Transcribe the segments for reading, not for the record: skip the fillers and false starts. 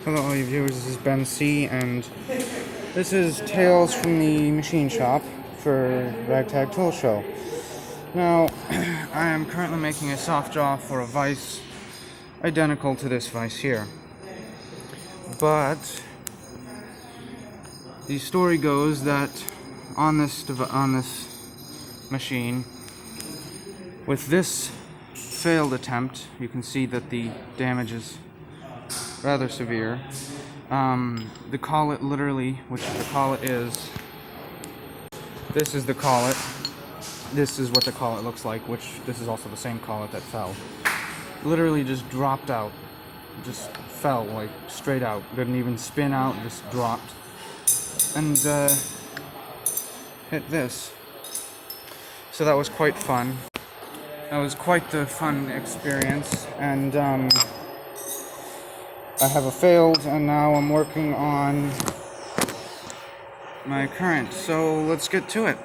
Hello all you viewers, this is Ben C, and this is Tales from the Machine Shop for Ragtag Tool Show. Now, I am currently making a soft jaw for a vise identical to this vise here. But the story goes that on this machine, with this failed attempt, you can see that the damage is rather severe. The collet, literally, which the collet is, this is the collet. This is what the collet looks like, which this is also the same collet that fell. Literally just dropped out. Just fell, like, straight out. Didn't even spin out, just dropped. And, hit this. So that was quite fun. That was quite the fun experience, and, I have a failed, and now I'm working on my current, so let's get to it.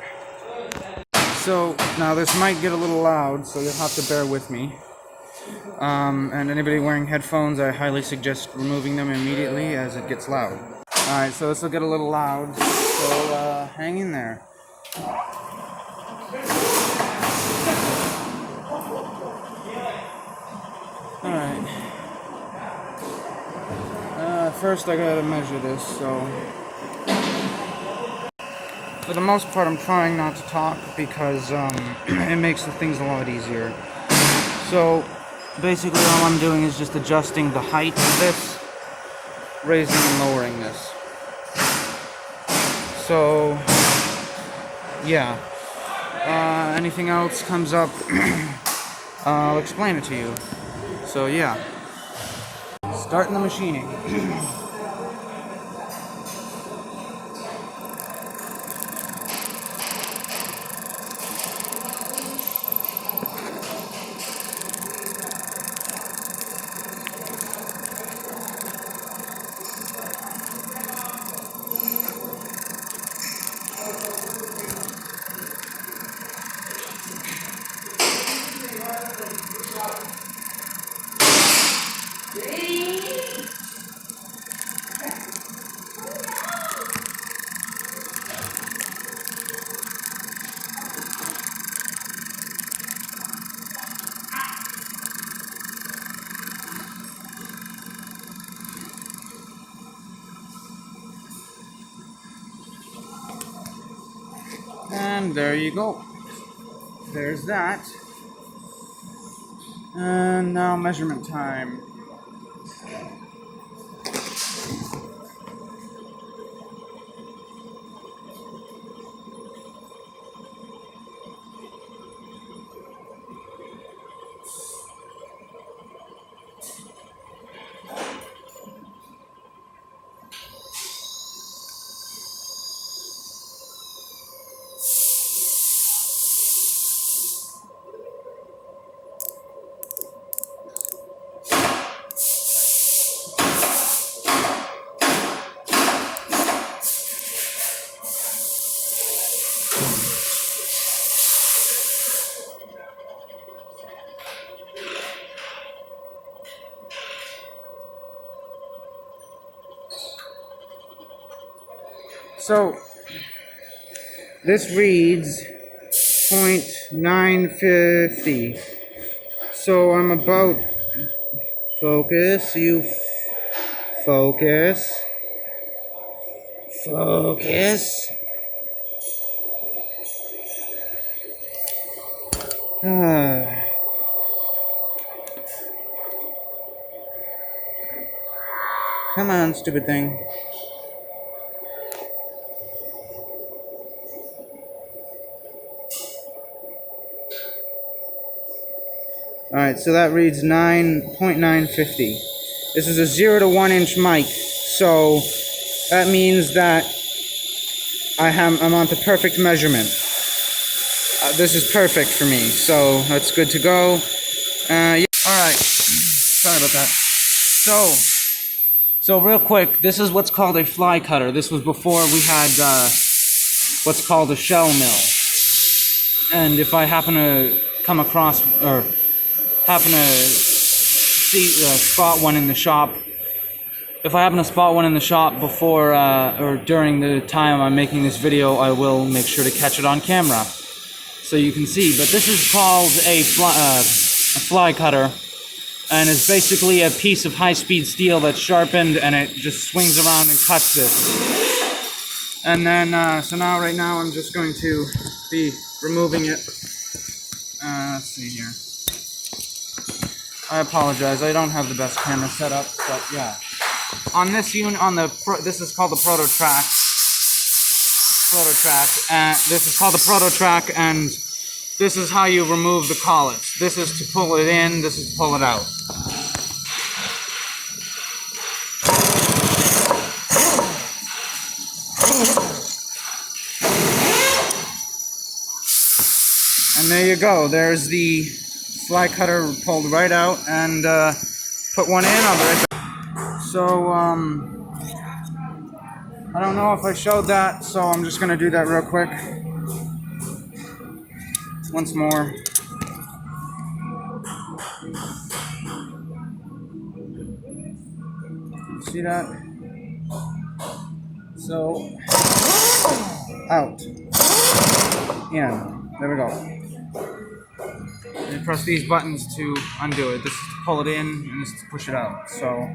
So, now this might get a little loud, so you'll have to bear with me. And anybody wearing headphones, I highly suggest removing them immediately as it gets loud. Alright, so this will get a little loud, so hang in there. Alright. First I gotta measure this, so for the most part I'm trying not to talk because it makes the things a lot easier. So basically all I'm doing is just adjusting the height of this, raising and lowering this. So yeah, anything else comes up, I'll explain it to you. So yeah. Starting the machining. And there you go. There's that. And now measurement time. So this reads 0.950. So I'm about focus, focus. Come on, stupid thing. Alright, so that reads 9.950. This is a 0 to 1 inch mic, so that means that I'm on the perfect measurement. This is perfect for me, so that's good to go. Yeah. Alright, sorry about that. So real quick, this is what's called a fly cutter. This was before we had what's called a shell mill. And if I happen to come across, or happen to spot one in the shop, if I happen to spot one in the shop before or during the time I'm making this video, I will make sure to catch it on camera so you can see. But this is called a fly cutter, and it's basically a piece of high-speed steel that's sharpened, and it just swings around and cuts this. And then, so now, right now, I'm just going to be removing it. Let's see here. I apologize, I don't have the best camera setup, but yeah. On this unit, this is called the Prototrack. This is called the Prototrack, and this is how you remove the collets. This is to pull it in, this is to pull it out. And there you go, there's the fly cutter pulled right out, and put one in, I'll be right back. So, I don't know if I showed that, so I'm just going to do that real quick. Once more. See that? So, out. In. There we go. You press these buttons to undo it. This is to pull it in, and this is to push it out. So,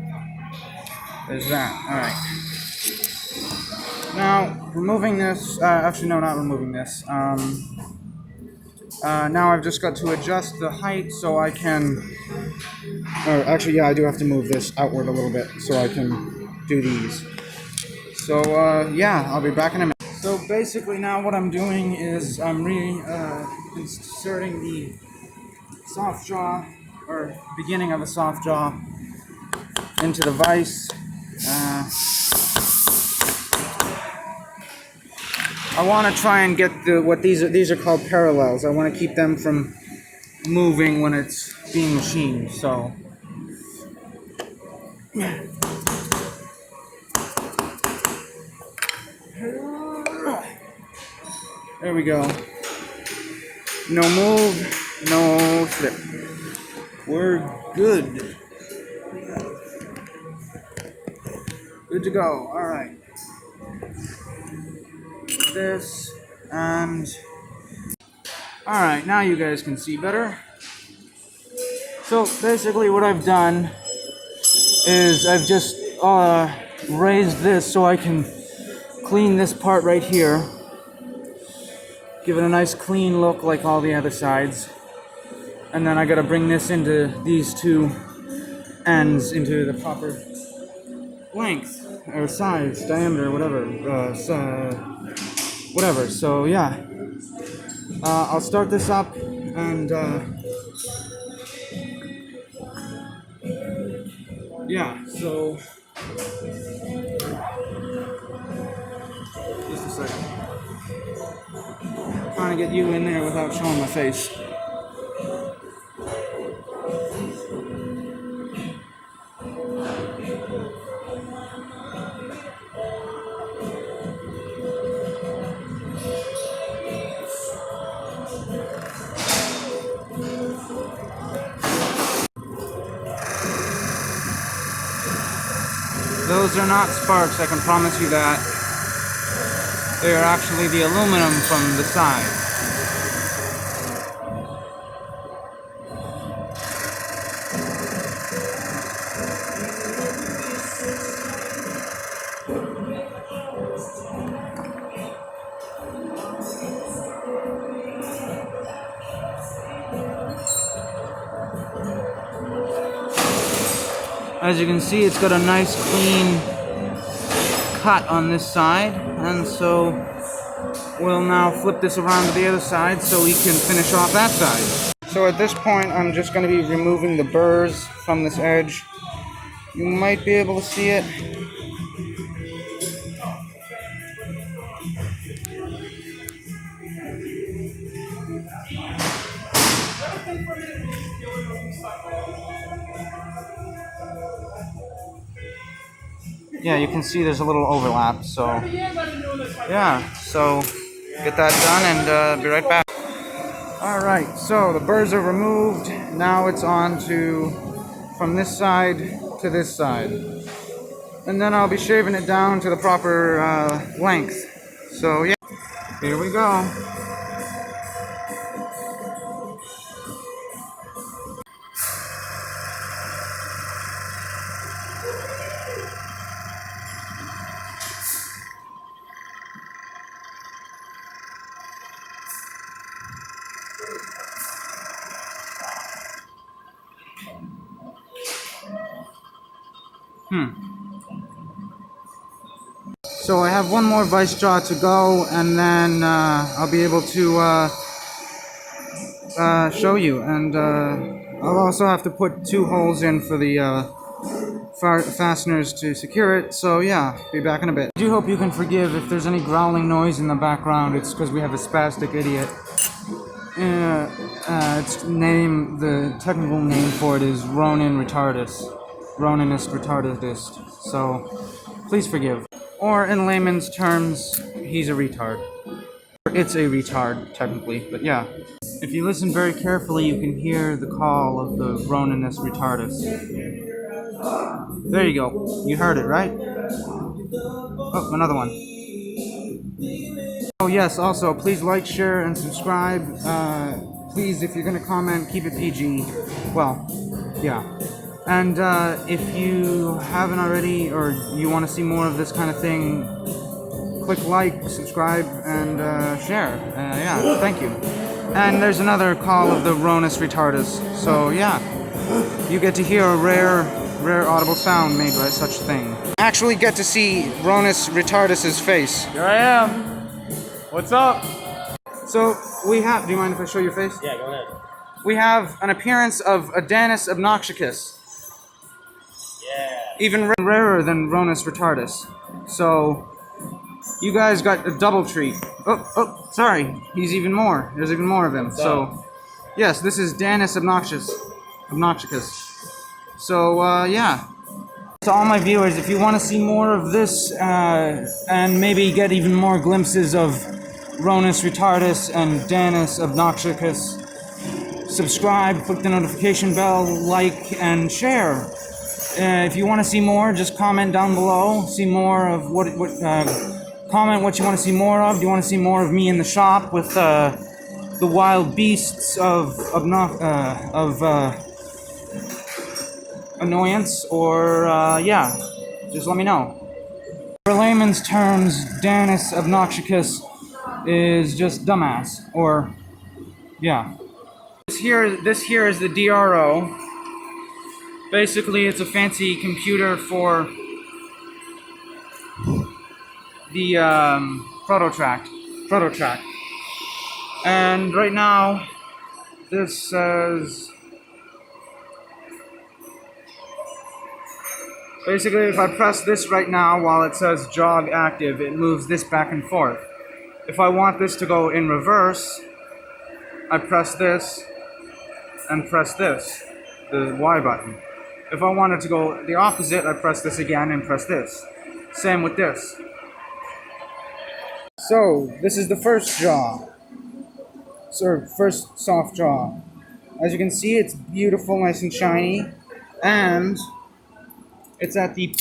there's that. Alright. Now, removing this, actually no, not removing this. Now I've just got to adjust the height so I can, or actually yeah, I do have to move this outward a little bit so I can do these. So yeah, I'll be back in a minute. So basically now what I'm doing is I'm inserting the soft jaw, or beginning of a soft jaw, into the vise. I want to try and get what these are called parallels. I want to keep them from moving when it's being machined. So there we go. No move, no slip. We're good. Good to go. All right. This, and alright, now you guys can see better. So basically what I've done is I've just raised this so I can clean this part right here, give it a nice clean look like all the other sides, and then I gotta bring this into these two ends into the proper length or size, diameter, whatever, whatever. So yeah, I'll start this up, and yeah, so just a second. Trying to get you in there without showing my face. Those are not sparks, I can promise you that. They are actually the aluminum from the side. As you can see, it's got a nice clean cut on this side, and so we'll now flip this around to the other side so we can finish off that side. So at this point, I'm just going to be removing the burrs from this edge. You might be able to see it. Yeah, you can see there's a little overlap, so yeah, so get that done and be right back. Alright, so the burrs are removed. Now it's on to from this side to this side. and then I'll be shaving it down to the proper length. So yeah, here we go. So I have one more vice jaw to go, and then I'll be able to show you. And I'll also have to put 2 holes in for the fasteners to secure it. So yeah, be back in a bit. I do hope you can forgive if there's any growling noise in the background. It's because we have a spastic idiot. The technical name for it is Ronan retardus. Ronanist retardist. So please forgive. Or in layman's terms, he's a retard. It's a retard, technically, but yeah. If you listen very carefully, you can hear the call of the Ronanist retardus. There you go. You heard it, right? Oh, another one. Oh yes, also, please like, share, and subscribe. Please, if you're gonna comment, keep it PG. Well, yeah. And if you haven't already, or you want to see more of this kind of thing, click like, subscribe, and share. Yeah, thank you. And there's another call of the Ronus retardus. So yeah, you get to hear a rare audible sound made by such a thing. Actually get to see Ronus retardus's face. Here I am. What's up? So we have. Do you mind if I show your face? Yeah, go ahead. We have an appearance of a Danus obnoxicus. Yeah. Even rarer than Ronus retardus. So, you guys got a double treat. Oh, sorry. He's even more. There's even more of him. So, yes, this is Danus obnoxicus. So, yeah. To all my viewers, if you want to see more of this, and maybe get even more glimpses of Ronus retardus and Danus obnoxicus, subscribe, click the notification bell, like, and share. If you want to see more, just comment down below. See more of comment what you want to see more of. Do you want to see more of me in the shop with the wild beasts of annoyance? Or yeah, just let me know. For layman's terms, Danus obnoxicus is just dumbass. Or yeah. This here is the DRO. Basically, it's a fancy computer for the prototrack. And right now, this says... Basically, if I press this right now while it says jog active, it moves this back and forth. If I want this to go in reverse, I press this and press this, the Y button. If I wanted to go the opposite, I press this again and press this. Same with this. So, this is the first jaw. So, first soft jaw. As you can see, it's beautiful, nice and shiny. And it's at the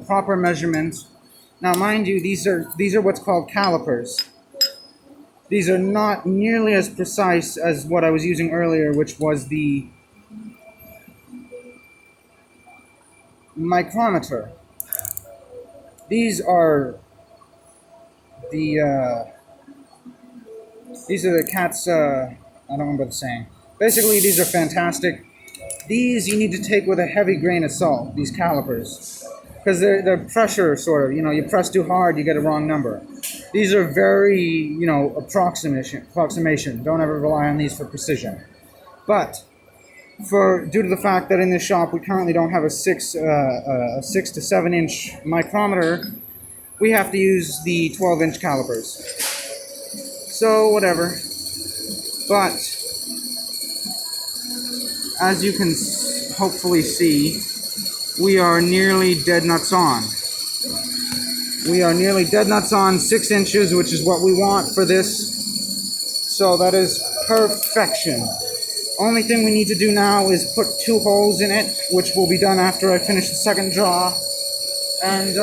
proper measurement. Now, mind you, these are what's called calipers. These are not nearly as precise as what I was using earlier, which was the micrometer. These are the cat's. I don't remember the saying. Basically, these are fantastic. These you need to take with a heavy grain of salt. These calipers, because they're pressure sort of. You know, you press too hard, you get a wrong number. These are very, approximation. Don't ever rely on these for precision. But due to the fact that in this shop we currently don't have a 6 to 7 inch micrometer, we have to use the 12-inch calipers. So whatever. But as you can hopefully see, we are nearly dead nuts on. We are nearly dead nuts on 6 inches, which is what we want for this. So that is perfection. Only thing we need to do now is put 2 holes in it, which will be done after I finish the second jaw. And,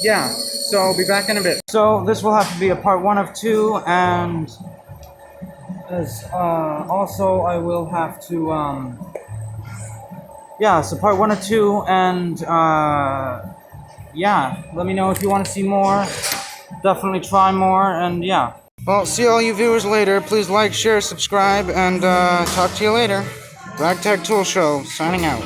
yeah. So I'll be back in a bit. So this will have to be a part 1 of 2, and as, also I will have to, yeah, so part 1 of 2, and, yeah, let me know if you want to see more. Definitely try more, and yeah. Well, see all you viewers later. Please like, share, subscribe, and talk to you later. Ragtag Tool Show, signing out.